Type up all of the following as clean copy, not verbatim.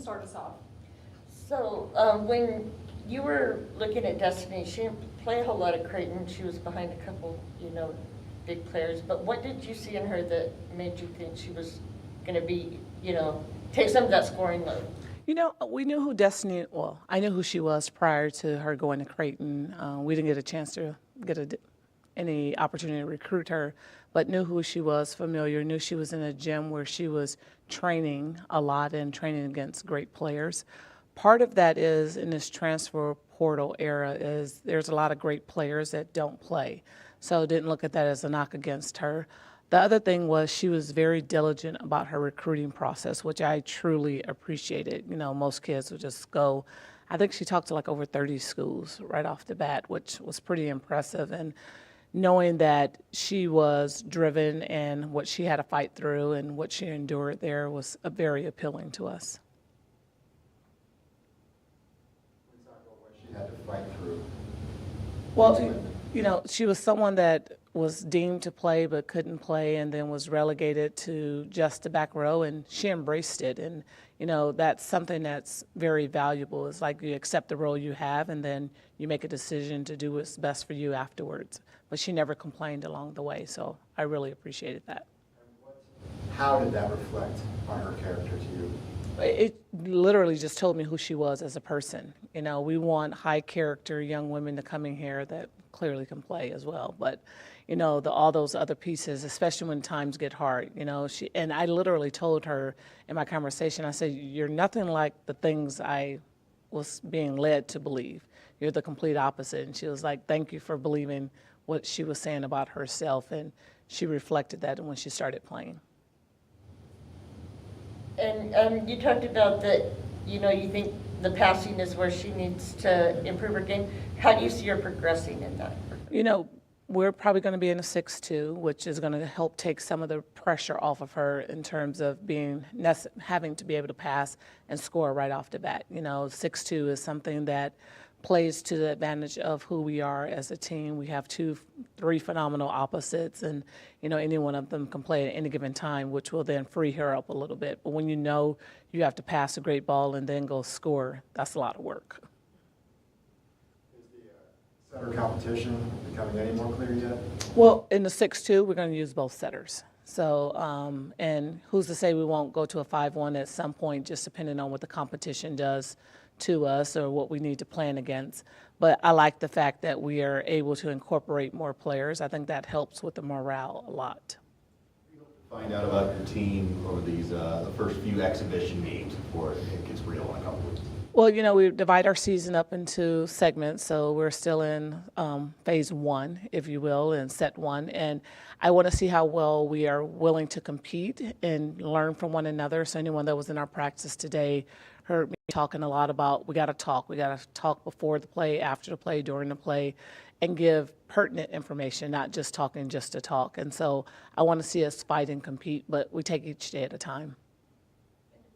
start us off. So when you were looking at Destiny, she didn't play a whole lot of Creighton. She was behind a couple, big players. But what did you see in her that made you think she was going to be, take some of that scoring load? We knew who Destiny, well, I knew who she was prior to her going to Creighton. We didn't get a chance to get any opportunity to recruit her, but knew who she was, familiar, knew she was in a gym where she was training a lot and training against great players. Part of that is in this transfer portal era is there's a lot of great players that don't play. So didn't look at that as a knock against her. The other thing was she was very diligent about her recruiting process, which I truly appreciated. Most kids would just go. I think she talked to like over 30 schools right off the bat, which was pretty impressive. And knowing that she was driven and what she had to fight through and what she endured there was very appealing to us. She had to fight through. Well, she was someone that was deemed to play but couldn't play and then was relegated to just the back row, and she embraced it. And, that's something that's very valuable. It's like you accept the role you have and then you make a decision to do what's best for you afterwards. But she never complained along the way, so I really appreciated that. How did that reflect on her character to you? It literally just told me who she was as a person. We want high character young women to come in here that clearly can play as well. But, all those other pieces, especially when times get hard, and I literally told her in my conversation, I said, you're nothing like the things I was being led to believe. You're the complete opposite. And she was like, thank you for believing what she was saying about herself. And she reflected that when she started playing. And you talked about that, you think the passing is where she needs to improve her game. How do you see her progressing in that? We're probably going to be in a 6-2, which is going to help take some of the pressure off of her in terms of having to be able to pass and score right off the bat. 6-2 is something that plays to the advantage of who we are as a team. We have 3 phenomenal opposites, and any one of them can play at any given time, which will then free her up a little bit. But when you have to pass a great ball and then go score, that's a lot of work. Is the setter competition becoming any more clear yet? Well, in the 6-2, we're going to use both setters. So, and who's to say we won't go to a 5-1 at some point, just depending on what the competition does to us or what we need to plan against. But I like the fact that we are able to incorporate more players. I think that helps with the morale a lot. Find out about your team over these the first few exhibition games before it gets real in a couple weeks. Well, we divide our season up into segments, so we're still in phase 1, if you will, and set 1. And I want to see how well we are willing to compete and learn from one another. So anyone that was in our practice today heard me talking a lot about we got to talk. We got to talk before the play, after the play, during the play, and give pertinent information, not just talking just to talk. And so I want to see us fight and compete, but we take each day at a time.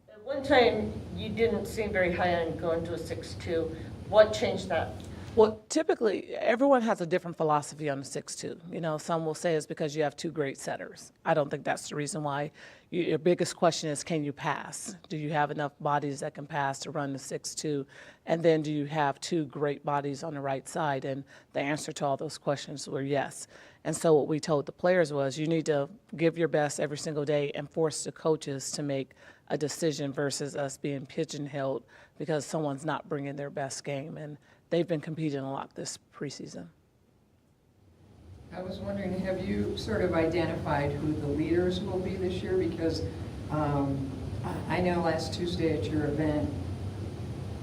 At one time, you didn't seem very high on going to a 6-2. What changed that? Well, typically, everyone has a different philosophy on the 6-2. Some will say it's because you have 2 great setters. I don't think that's the reason why. Your biggest question is, can you pass? Do you have enough bodies that can pass to run the 6-2? And then do you have 2 great bodies on the right side? And the answer to all those questions were yes. And so what we told the players was you need to give your best every single day and force the coaches to make a decision versus us being pigeonholed because someone's not bringing their best game. And they've been competing a lot this preseason. I was wondering, have you sort of identified who the leaders will be this year? Because I know last Tuesday at your event,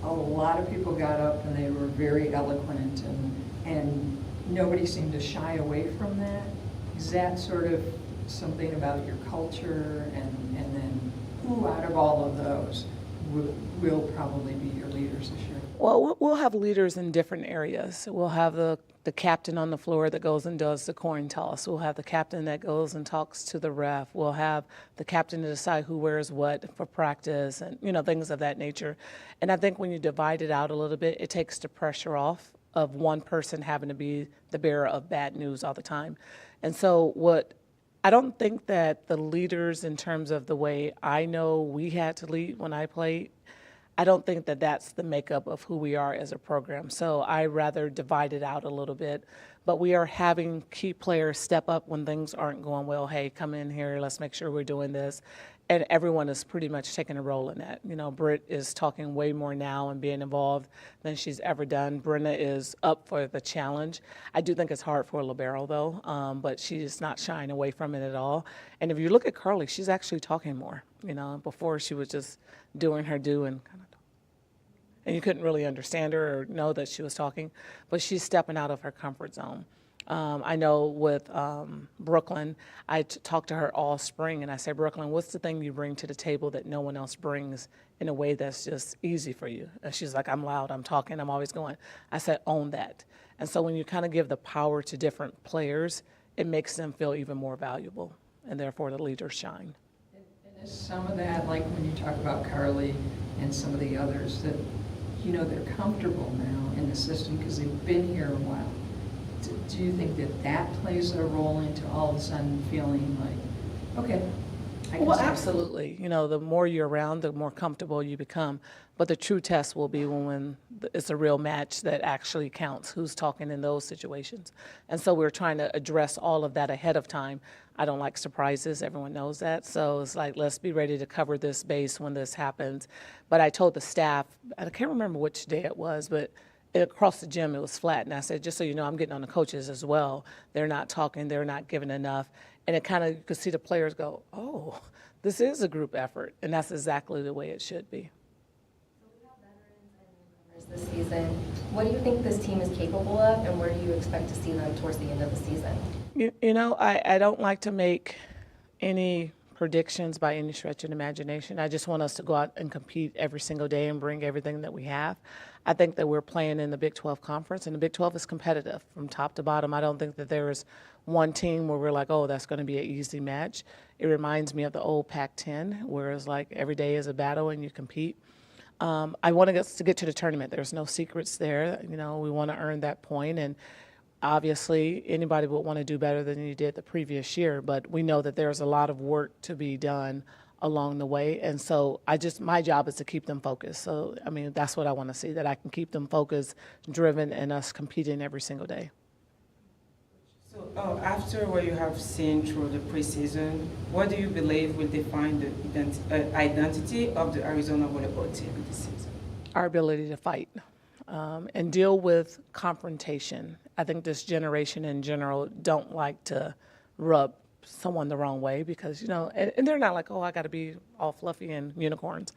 a lot of people got up and they were very eloquent, and nobody seemed to shy away from that. Is that sort of something about your culture? And then who out of all of those will probably be your leaders this year? Well, we'll have leaders in different areas. We'll have the captain on the floor that goes and does the coin toss. We'll have the captain that goes and talks to the ref. We'll have the captain to decide who wears what for practice and, things of that nature. And I think when you divide it out a little bit, it takes the pressure off of one person having to be the bearer of bad news all the time. And so I don't think that the leaders in terms of the way I know we had to lead when I played, I don't think that that's the makeup of who we are as a program. So I rather divide it out a little bit. But we are having key players step up when things aren't going well. Hey, come in here, let's make sure we're doing this. And everyone is pretty much taking a role in that. You know, Britt is talking way more now and being involved than she's ever done. Brenna is up for the challenge. I do think it's hard for a libero, though, but she's not shying away from it at all. And if you look at Carly, she's actually talking more. You know, before she was just doing her due and kind of, and you couldn't really understand her or know that she was talking, but she's stepping out of her comfort zone. I know with Brooklyn, I talked to her all spring, and I said, Brooklyn, what's the thing you bring to the table that no one else brings in a way that's just easy for you? And she's like, I'm loud, I'm talking, I'm always going. I said, own that. And so when you kind of give the power to different players, it makes them feel even more valuable, and therefore the leaders shine. And is some of that, like when you talk about Carly and some of the others, that, you know, they're comfortable now in the system because they've been here a while. Do you think that that plays a role into all of a sudden feeling like, okay, I can Well, start? absolutely. You know, the more you're around, the more comfortable you become. But the true test will be when it's a real match that actually counts, who's talking in those situations. And so we're trying to address all of that ahead of time. I don't like surprises. Everyone knows that. So it's like, let's be ready to cover this base when this happens. But I told the staff, I can't remember which day it was, but across the gym, it was flat. And I said, just so you know, I'm getting on the coaches as well. They're not talking. They're not giving enough. And it kind of, you could see the players go, oh, this is a group effort. And that's exactly the way it should be. So we have veterans and newcomers this season. What do you think this team is capable of, and where do you expect to see them towards the end of the season? You know, I don't like to make any predictions by any stretch of the imagination. I just want us to go out and compete every single day and bring everything that we have. I think that we're playing in the Big 12 conference, and the Big 12 is competitive from top to bottom. I don't think that there is one team where we're like, oh, that's going to be an easy match. It reminds me of the old Pac-10, where it's like every day is a battle and you compete. I want us to get to the tournament. There's no secrets there. You know, we want to earn that point, and obviously anybody would want to do better than you did the previous year, but we know that there's a lot of work to be done along the way. And so my job is to keep them focused. So, I mean, that's what I want to see, that I can keep them focused, driven, and us competing every single day. So after what you have seen through the preseason, what do you believe will define the identity of the Arizona volleyball team this season? Our ability to fight and deal with confrontation. I think this generation in general don't like to rub someone the wrong way because, you know, and they're not like, oh, I got to be all fluffy and unicorns.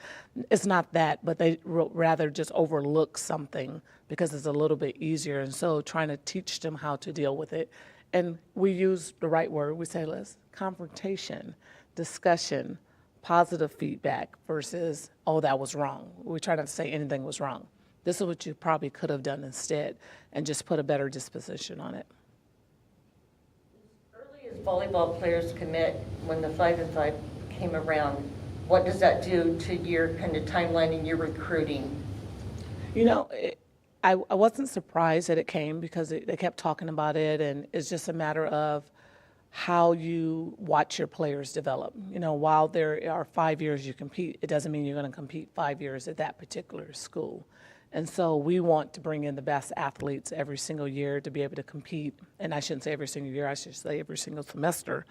It's not that, but they rather just overlook something because it's a little bit easier. And so trying to teach them how to deal with it. And we use the right word. We say, let's confrontation, discussion, positive feedback versus, oh, that was wrong. We try not to say anything was wrong. This is what you probably could have done instead and just put a better disposition on it. Early as volleyball players commit, when the 5-and-5 came around, what does that do to your kind of timeline and your recruiting? You know, I wasn't surprised that it came because they kept talking about it, and it's just a matter of how you watch your players develop. You know, while there are 5 years you compete, it doesn't mean you're going to compete 5 years at that particular school. And so we want to bring in the best athletes every single year to be able to compete. And I shouldn't say every single year, I should say every single semester,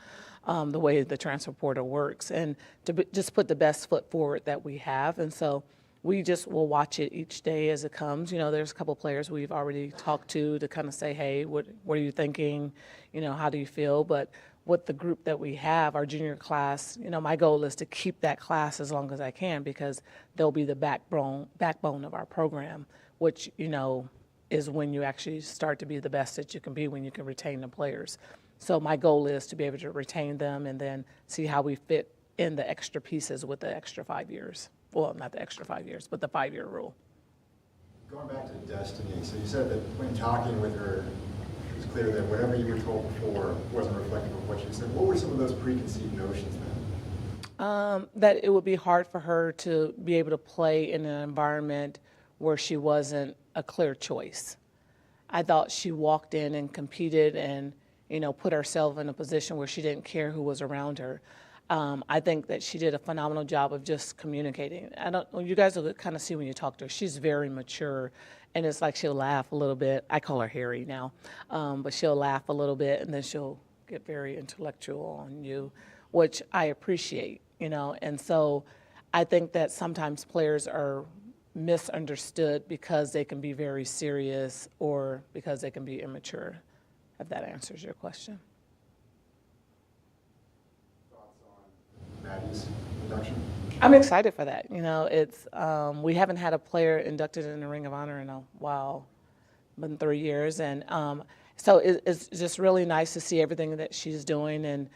the way the transfer portal works, and to just put the best foot forward that we have. And so we just will watch it each day as it comes. You know, there's a couple players we've already talked to kind of say, hey, what are you thinking? You know, how do you feel? But with the group that we have, our junior class, you know, my goal is to keep that class as long as I can because they'll be the backbone of our program, which, you know, is when you actually start to be the best that you can be, when you can retain the players. So my goal is to be able to retain them and then see how we fit in the extra pieces with the extra 5 years. Well, not the extra 5 years, but the 5-year rule. Going back to Destiny, so you said that when talking with her, it was clear that whatever you were told before wasn't reflective of what she said. What were some of those preconceived notions then? That it would be hard for her to be able to play in an environment where she wasn't a clear choice. I thought she walked in and competed and, you know, put herself in a position where she didn't care who was around her. I think that she did a phenomenal job of just communicating. Well, you guys will kind of see when you talk to her. She's very mature, and it's like she'll laugh a little bit. I call her Harry now, but she'll laugh a little bit, and then she'll get very intellectual on you, which I appreciate, And so I think that sometimes players are misunderstood because they can be very serious or because they can be immature, if that answers your question. Maddie's induction? I'm excited for that. It's we haven't had a player inducted in the Ring of Honor in a while, been 3 years, and so it's just really nice to see everything that she's doing and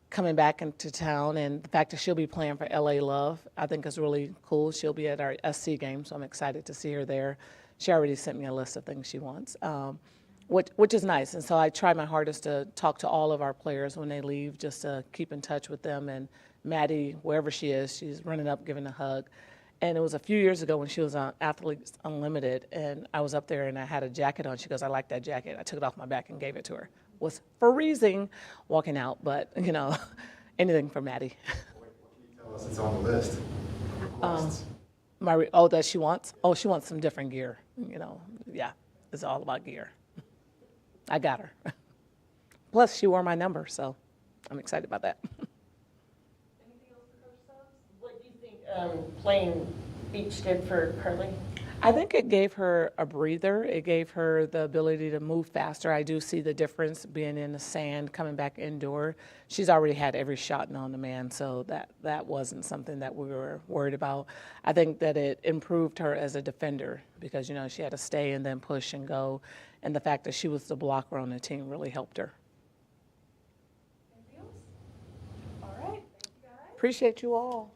coming back into town, and the fact that she'll be playing for LA Love, I think is really cool. She'll be at our SC game, so I'm excited to see her there. She already sent me a list of things she wants, which is nice. And so I try my hardest to talk to all of our players when they leave, just to keep in touch with them. And Maddie, wherever she is, she's running up, giving a hug. And it was a few years ago when she was on Athletes Unlimited, and I was up there and I had a jacket on. She goes, "I like that jacket." I took it off my back and gave it to her. Was freezing walking out, but anything for Maddie. What can you tell us that's on the list? Requests. That she wants? Oh, she wants some different gear. Yeah, it's all about gear. I got her. Plus, she wore my number, so I'm excited about that. Anything else for Coach Stubbs? What do you think playing beach did for Carly? I think it gave her a breather. It gave her the ability to move faster. I do see the difference being in the sand, coming back indoor. She's already had every shot known to man, so that wasn't something that we were worried about. I think that it improved her as a defender because, she had to stay and then push and go, and the fact that she was the blocker on the team really helped her. Anything else? All right, thank you guys. Appreciate you all.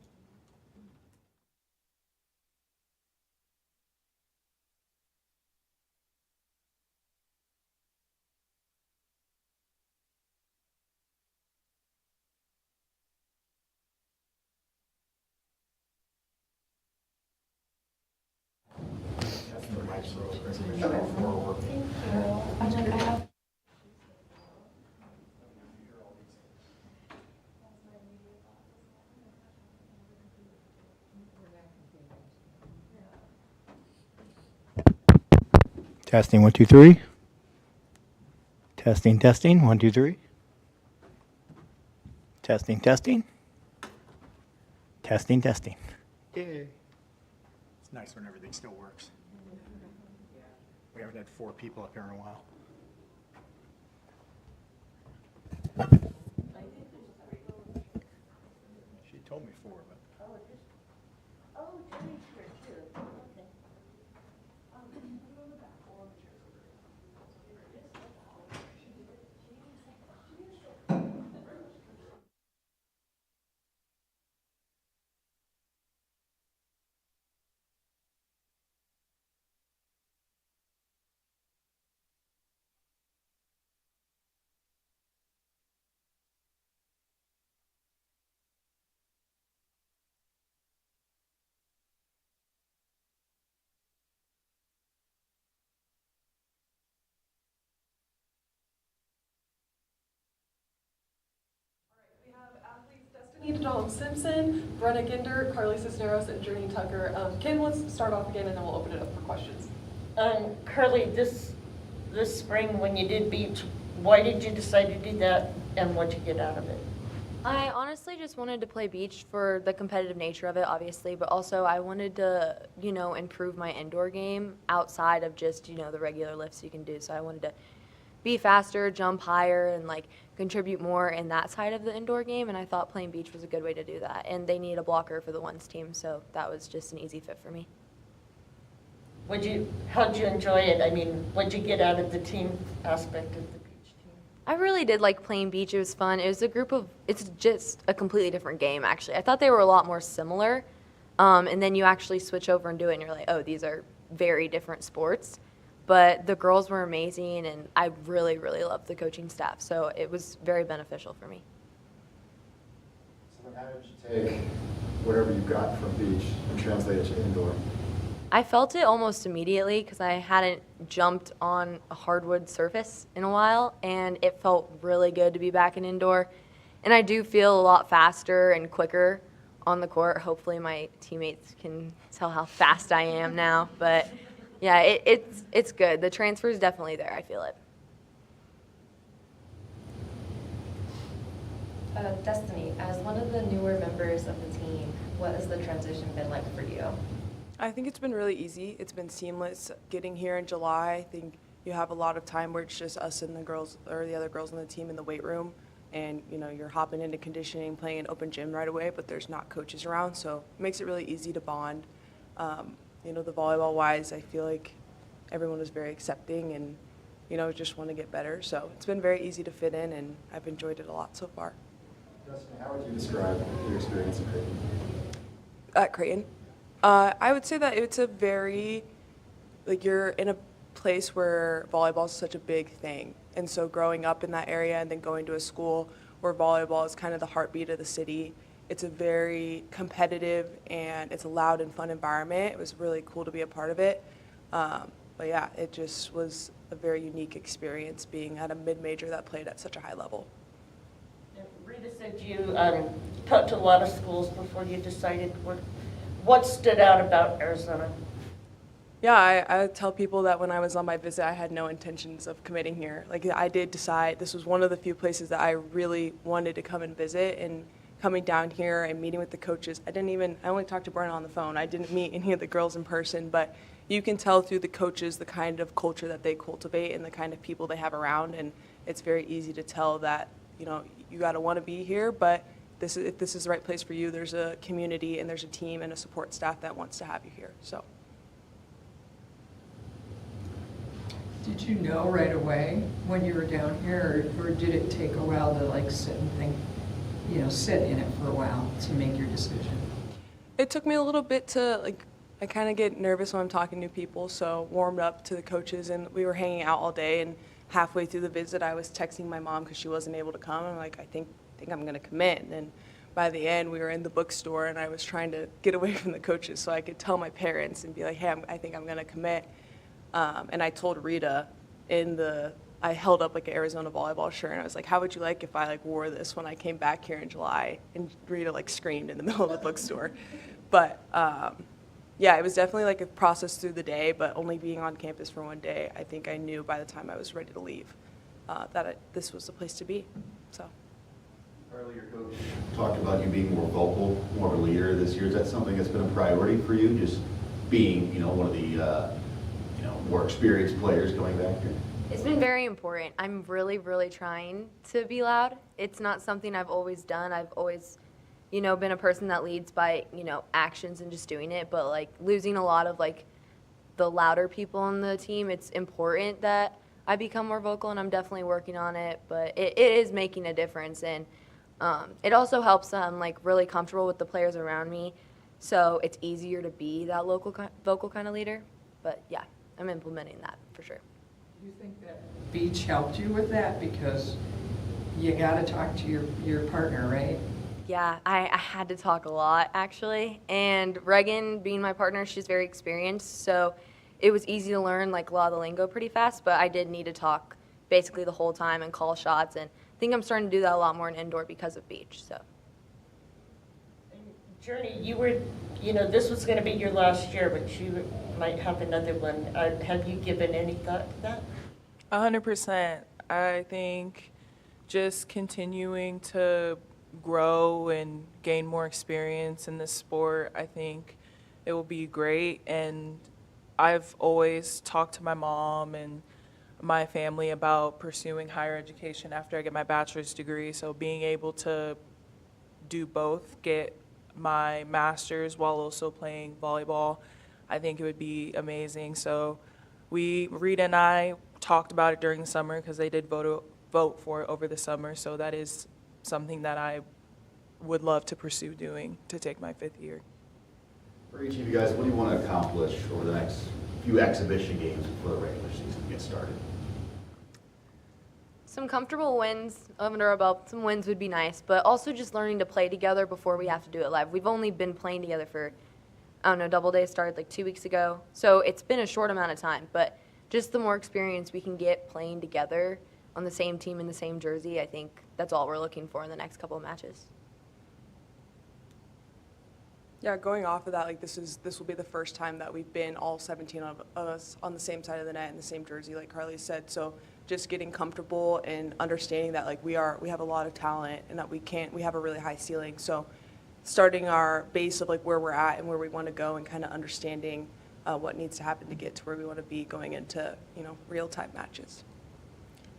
That's the mic's real quick. Make sure all four are working. Testing, 1, 2, 3. Testing, testing, 1, 2, 3. Testing, testing. Testing, testing. Yay. It's nice when everything still works. We haven't had 4 people up here in a while. She told me 4, but. We have athletes Destiny Donald Simpson, Brenna Ginder, Carly Cisneros, and Journey Tucker. Kim, let's start off again and then we'll open it up for questions. Carly, this spring when you did beach, why did you decide to do that and what did you get out of it? I honestly just wanted to play beach for the competitive nature of it, obviously, but also I wanted to, improve my indoor game outside of just, the regular lifts you can do. So I wanted to be faster, jump higher, and contribute more in that side of the indoor game. And I thought playing beach was a good way to do that. And they need a blocker for the ones team, so that was just an easy fit for me. How'd you enjoy it? I mean, what'd you get out of the team aspect of the beach team? I really did like playing beach. It was fun. It was it's just a completely different game, actually. I thought they were a lot more similar. And then you actually switch over and do it, and you're like, oh, these are very different sports. But the girls were amazing, and I really, really loved the coaching staff. So it was very beneficial for me. So then how did you take whatever you got from beach and translate it to indoor? I felt it almost immediately because I hadn't jumped on a hardwood surface in a while, and it felt really good to be back in indoor. And I do feel a lot faster and quicker on the court. Hopefully my teammates can tell how fast I am now. But yeah, it's good. The transfer is definitely there. I feel it. Destiny, as one of the newer members of the team, what has the transition been like for you? I think it's been really easy. It's been seamless getting here in July. I think you have a lot of time where it's just us and the girls or the other girls on the team in the weight room, and you're hopping into conditioning, playing an open gym right away, but there's not coaches around, so it makes it really easy to bond. The volleyball wise, I feel like everyone was very accepting and just want to get better. So it's been very easy to fit in, and I've enjoyed it a lot so far. Dustin, how would you describe your experience at Creighton? At Creighton, I would say that it's a very, you're in a place where volleyball is such a big thing. And so growing up in that area and then going to a school where volleyball is kind of the heartbeat of the city, it's a very competitive and it's a loud and fun environment. It was really cool to be a part of it. But yeah, it just was a very unique experience being at a mid-major that played at such a high level. Rita said you talked to a lot of schools before you decided what stood out about Arizona. Yeah, I tell people that when I was on my visit, I had no intentions of committing here. I did decide this was one of the few places that I really wanted to come and visit, and coming down here and meeting with the coaches. I only talked to Brenna on the phone. I didn't meet any of the girls in person, but you can tell through the coaches the kind of culture that they cultivate and the kind of people they have around, and it's very easy to tell that, you got to want to be here, but if this is the right place for you, there's a community and there's a team and a support staff that wants to have you here. So. Did you know right away when you were down here, or did it take a while to sit and think, sit in it for a while to make your decision? It took me a little bit to I kind of get nervous when I'm talking to people, so warmed up to the coaches, and we were hanging out all day, and halfway through the visit I was texting my mom because she wasn't able to come. I'm like, I think I'm going to commit. And by the end we were in the bookstore and I was trying to get away from the coaches so I could tell my parents and be like, hey, I think I'm going to commit. And I told Rita I held up an Arizona volleyball shirt and I was like, how would you like if I wore this when I came back here in July? And Rita screamed in the middle of the bookstore. But yeah, it was definitely a process through the day, but only being on campus for one day, I think I knew by the time I was ready to leave that this was the place to be. So. Carly, your coach talked about you being more vocal, more of a leader this year. Is that something that's been a priority for you, just being, one of the, more experienced players going back here? It's been very important. I'm really, really trying to be loud. It's not something I've always done. I've always, been a person that leads by, actions and just doing it. But losing a lot of the louder people on the team, it's important that I become more vocal, and I'm definitely working on it. But it is making a difference, and it also helps I'm really comfortable with the players around me, so it's easier to be that vocal kind of leader. But yeah, I'm implementing that for sure. Do you think that Beach helped you with that? Because you got to talk to your partner, right? Yeah, I had to talk a lot, actually. And Reagan, being my partner, she's very experienced, so it was easy to learn a lot of the lingo pretty fast, but I did need to talk basically the whole time and call shots, and I think I'm starting to do that a lot more in indoor because of Beach. So. Journey, you were, this was going to be your last year, but you might have another one. Have you given any thought to that? 100%. I think just continuing to grow and gain more experience in this sport, I think it will be great. And I've always talked to my mom and my family about pursuing higher education after I get my bachelor's degree. So being able to do both, get my master's while also playing volleyball, I think it would be amazing. So Rita and I talked about it during the summer because they did vote for it over the summer. So that is something that I would love to pursue doing to take my 5th year. For each of you guys, what do you want to accomplish over the next few exhibition games before the regular season gets started? Some comfortable wins under our belt. Some wins would be nice, but also just learning to play together before we have to do it live. We've only been playing together for, Double Day started 2 weeks ago, so it's been a short amount of time, but just the more experience we can get playing together, on the same team in the same jersey. I think that's all we're looking for in the next couple of matches. Yeah, going off of that, like this will be the first time that we've been all 17 of us on the same side of the net in the same jersey, like Carly said. So just getting comfortable and understanding that like we have a lot of talent and that we have a really high ceiling. So starting our base of like where we're at and where we want to go and kind of understanding what needs to happen to get to where we want to be going into real-time matches.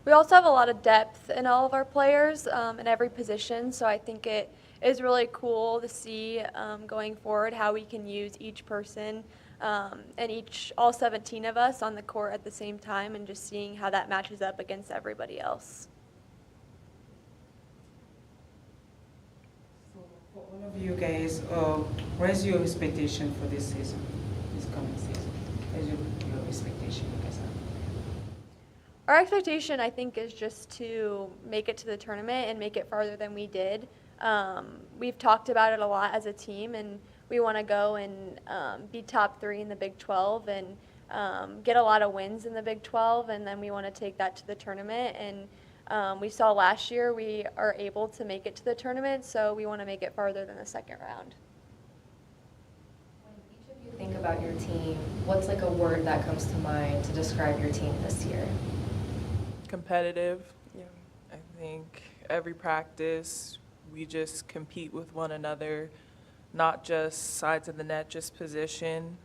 We also have a lot of depth in all of our players in every position, so I think it is really cool to see going forward how we can use each person and all 17 of us on the court at the same time, and just seeing how that matches up against everybody else. So for all of you guys, where's your expectation for this season, this coming season? Where's your expectation you guys have? Our expectation, I think, is just to make it to the tournament and make it farther than we did. We've talked about it a lot as a team, and we want to go and be top 3 in the Big 12 and get a lot of wins in the Big 12, and then we want to take that to the tournament. And we saw last year we are able to make it to the tournament, so we want to make it farther than the second round. When each of you think about your team, what's like a word that comes to mind to describe your team this year? Competitive. Yeah. I think every practice we just compete with one another, not just sides of the net, just position.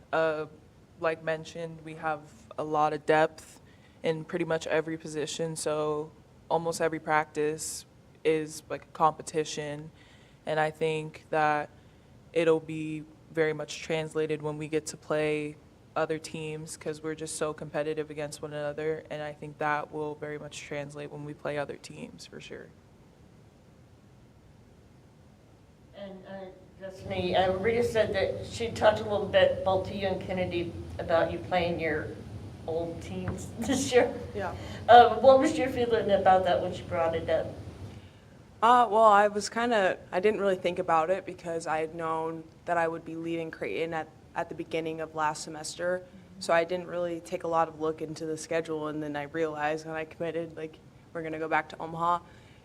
Like mentioned, we have a lot of depth in pretty much every position, so almost every practice is like a competition, and I think that it'll be very much translated when we get to play other teams, because we're just so competitive against one another, and I think that will very much translate when we play other teams for sure. And Destiny, Rita said that she talked a little bit, both to you and Kennedy, about you playing your old teams this year. Yeah. What was your feeling about that when she brought it up? Well, I didn't really think about it because I had known that I would be leaving Creighton at the beginning of last semester. So I didn't really take a lot of look into the schedule, and then I realized when I committed, like, we're going to go back to Omaha.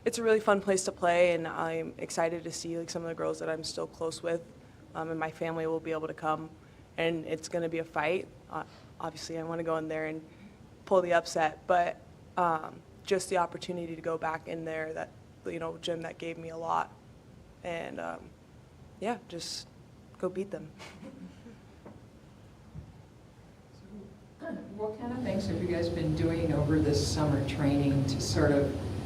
It's a really fun place to play, and I'm excited to see like some of the girls that I'm still close with, and my family will be able to come, and it's going to be a fight. Obviously, I want to go in there and pull the upset, but just the opportunity to go back in there, that gym that gave me a lot, and yeah, just go beat them. What kind of things have you guys been doing over this summer training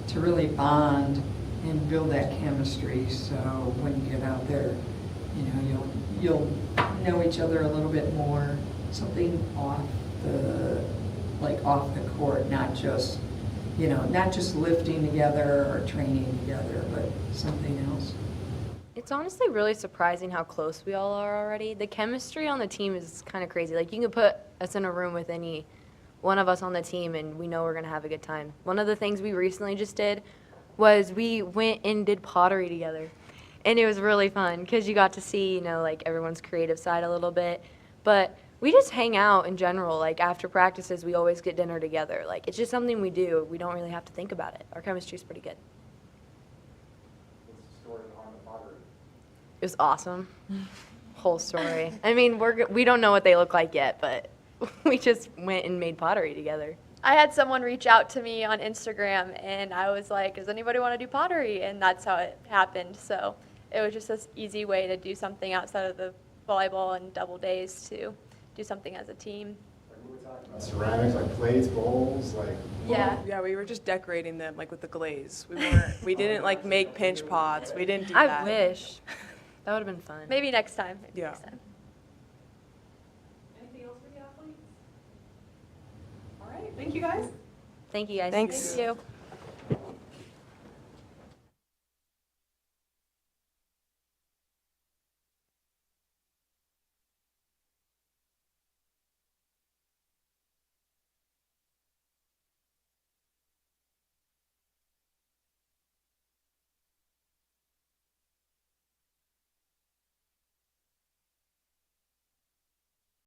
to really bond and build that chemistry, so when you get out there, you'll know each other a little bit more, something off the court, not just lifting together or training together, but something else? It's honestly really surprising how close we all are already. The chemistry on the team is kind of crazy. Like, you can put us in a room with any one of us on the team and we know we're going to have a good time. One of the things we recently just did was we went and did pottery together. And it was really fun because you got to see, like everyone's creative side a little bit. But we just hang out in general. Like, after practices, we always get dinner together. Like, it's just something we do. We don't really have to think about it. Our chemistry's pretty good. What's the story behind the pottery? It was awesome. Whole story. I mean, we don't know what they look like yet, but we just went and made pottery together. I had someone reach out to me on Instagram, and I was like, does anybody want to do pottery? And that's how it happened. So it was just this easy way to do something outside of the volleyball and double days, to do something as a team. Like we were talking about ceramics, like plates, bowls, like. Yeah. Yeah, we were just decorating them like with the glaze. We didn't like make pinch pots. We didn't do I that. wish. That would have been fun. Maybe next time. Yeah. Next time. Anything else for the athletes? All right, thank you guys. Thank you guys. Thanks. Thank you.